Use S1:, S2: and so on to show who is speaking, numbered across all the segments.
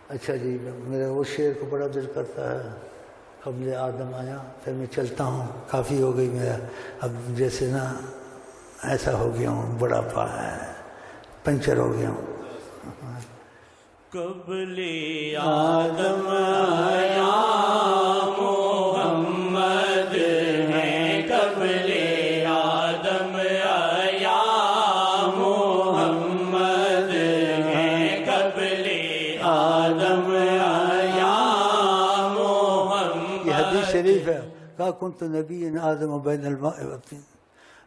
S1: اچھا جی، میرا وہ شعر کو بڑا دل کرتا ہے، قبل آدم آیا، پھر میں چلتا ہوں، کافی ہو گئی میرا، اب جیسے نا ایسا ہو گیا ہوں، بڑا پنچر ہو گیا ہوں۔
S2: قبل آدم آیا محمد ہیں، قبل آدم آیا محمد ہیں، قبل آدم آیا محمد۔
S1: یہ حدیث شریف ہے، کہا کنت نبی آدم بین الماء والطین،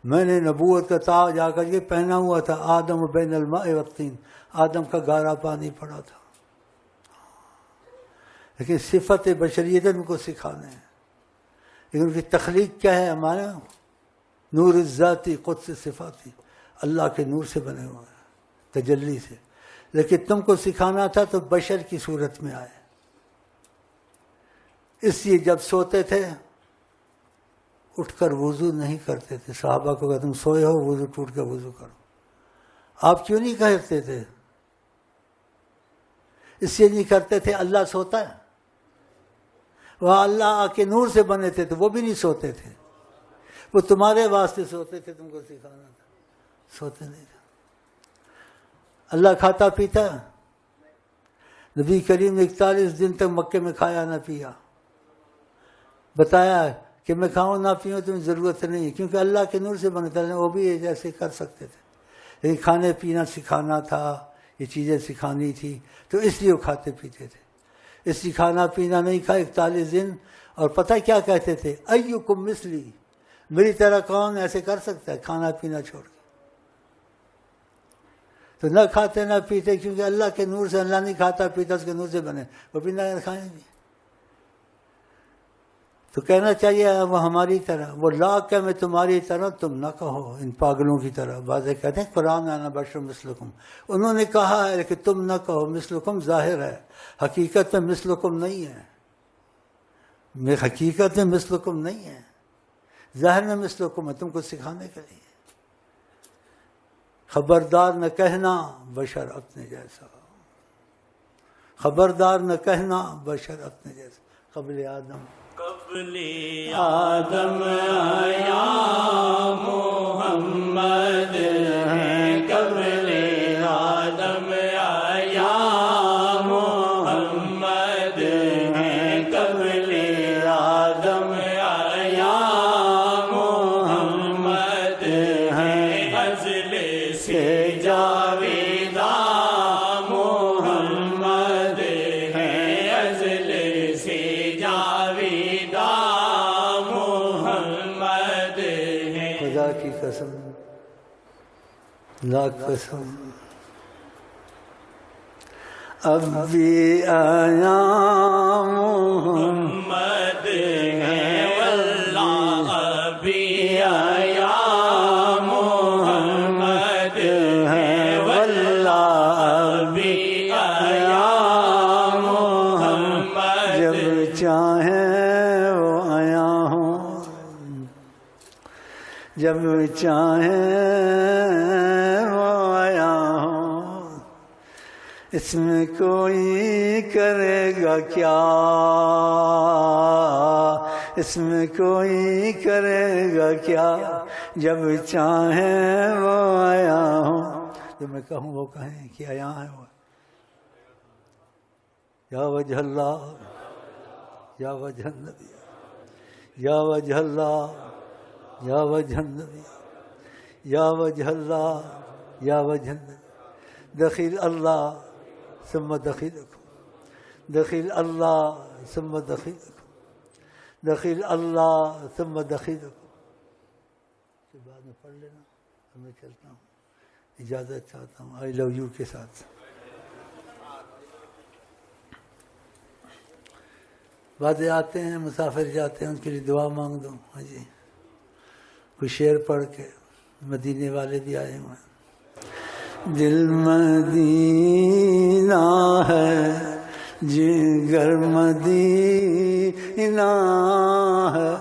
S1: میں نے نبوت کا تاج جا کر کے پہنا ہوا تھا آدم بین الماء والطین، آدم کا گارا پانی پڑا تھا، لیکن صفت بشریت ان کو سکھانے ہیں، لیکن ان کی تخلیق کیا ہے؟ ہمارا نور الذاتی قدس صفاتی، اللہ کے نور سے بنے ہوئے ہیں، تجلی سے، لیکن تم کو سکھانا تھا تو بشر کی صورت میں آئے، اس لیے جب سوتے تھے اٹھ کر وضو نہیں کرتے تھے، صحابہ کو کہ تم سوئے ہو وضو ٹوٹ کے وضو کرو، آپ کیوں نہیں کرتے تھے؟ اس لیے نہیں کرتے تھے اللہ سوتا ہے، وہ اللہ کے نور سے بنے تھے تو وہ بھی نہیں سوتے تھے، وہ تمہارے واسطے سوتے تھے، تم کو سکھانا تھا، سوتے نہیں تھے۔ اللہ کھاتا پیتا، نبی کریم نے 41 دن تک مکے میں کھایا نہ پیا، بتایا کہ میں کھاؤں نہ پیوں تمہیں ضرورت نہیں، کیونکہ اللہ کے نور سے بنتا ہے، وہ بھی جیسے کر سکتے تھے، لیکن کھانے پینا سکھانا تھا، یہ چیزیں سکھانی تھی، تو اس لیے وہ کھاتے پیتے تھے، اس لیے کھانا پینا نہیں کھا 41 دن، اور پتہ کیا کہتے تھے؟ ایکم مثلی، میری طرح کون ایسے کر سکتا ہے کھانا پینا چھوڑ کے؟ تو نہ کھاتے نہ پیتے، کیونکہ اللہ کے نور سے، اللہ نہیں کھاتا پیتا اس کے نور سے بنے، وہ بھی نہ کھائیں گے۔ تو کہنا چاہیے وہ ہماری طرح، وہ لا کہ میں تمہاری طرح، تم نہ کہو ان پاگلوں کی طرح، واضح کہتے ہیں قرآن انا بشر مثلکم، انہوں نے کہا ہے کہ تم نہ کہو، مثلکم ظاہر ہے، حقیقت میں مثلکم نہیں ہے، حقیقت میں مثلکم نہیں ہے، ظاہر میں مثلکم ہے، تم کو سکھانے کے لیے۔ خبردار نہ کہنا بشر اپنے جیسا، خبردار نہ کہنا بشر اپنے جیسا، قبل آدم
S2: قبل آدم آیا محمد ہیں، قبل آدم آیا محمد ہیں، قبل آدم آیا محمد ہیں، ازل سے جاویدہ محمد ہیں، ازل سے جاویدہ محمد ہیں۔
S1: خدا کی قسم، لاکھ قسم، اب بھی آیا
S2: محمد ہیں، واللہ ابھی آیا محمد ہیں، واللہ ابھی آیا محمد۔
S1: جب چاہیں وہ آیا ہوں، جب چاہیں وہ آیا ہوں، اس میں کوئی کرے گا کیا، اس میں کوئی کرے گا کیا، جب چاہیں وہ آیا ہوں، جب میں کہوں وہ کہیں کہ آیا ہے وہ، یا وجہ اللہ، یا وجہ النبی، یا وجہ اللہ، یا وجہ النبی، یا وجہ اللہ، یا وجہ النبی، دخیل اللہ ثم دخیلکم، دخیل اللہ ثم دخیلکم، دخیل اللہ ثم دخیلکم۔ اس کے بعد میں پڑھ لینا، میں چلتا ہوں، اجازت چاہتا ہوں آئی لو یو کے ساتھ۔ بعضے آتے ہیں مسافر جاتے ہیں، ان کے لیے دعا مانگ دو، ہاں جی، کوئی شعر پڑھ کے، مدینے والے بھی آئے ہوئے ہیں۔ دل مدینہ ہے، جگر مدینہ ہے،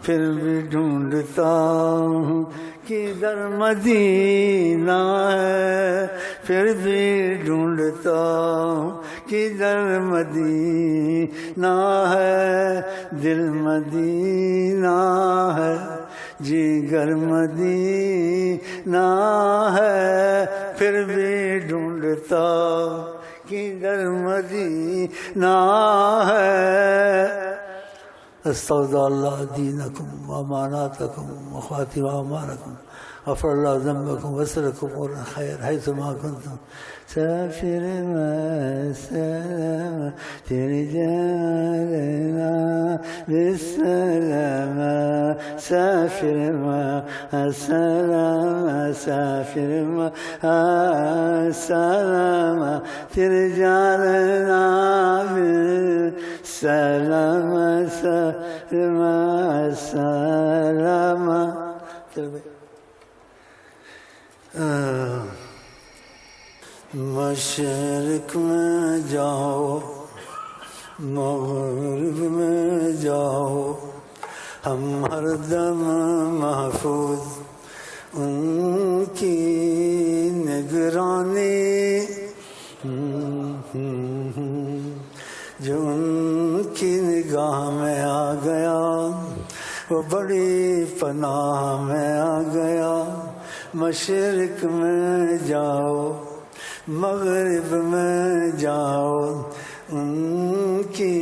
S1: پھر بھی ڈھونڈتا ہوں کدھر مدینہ ہے، پھر بھی ڈھونڈتا ہوں کدھر مدینہ ہے، دل مدینہ ہے، جگر مدینہ ہے، پھر بھی ڈھونڈتا کدھر مدینہ ہے۔ استودع اللہ دینکم واماناتکم وخواتم اعمالکم غفر اللہ ذنبکم وسلکم امور خیر حیثما کنتم سافر ما سلام ترجالنا بالسلام سافر ما سلام سافر ما سلام ترجالنا بالسلام سلام سلام مشرق میں جاؤ مغرب میں جاؤ، ہم ہر دم محفوظ ان کی نگرانی، جو ان کی نگاہ میں آ گیا وہ بڑی پناہ میں آ گیا۔ مشرق میں جاؤ مغرب میں جاؤ، ان کی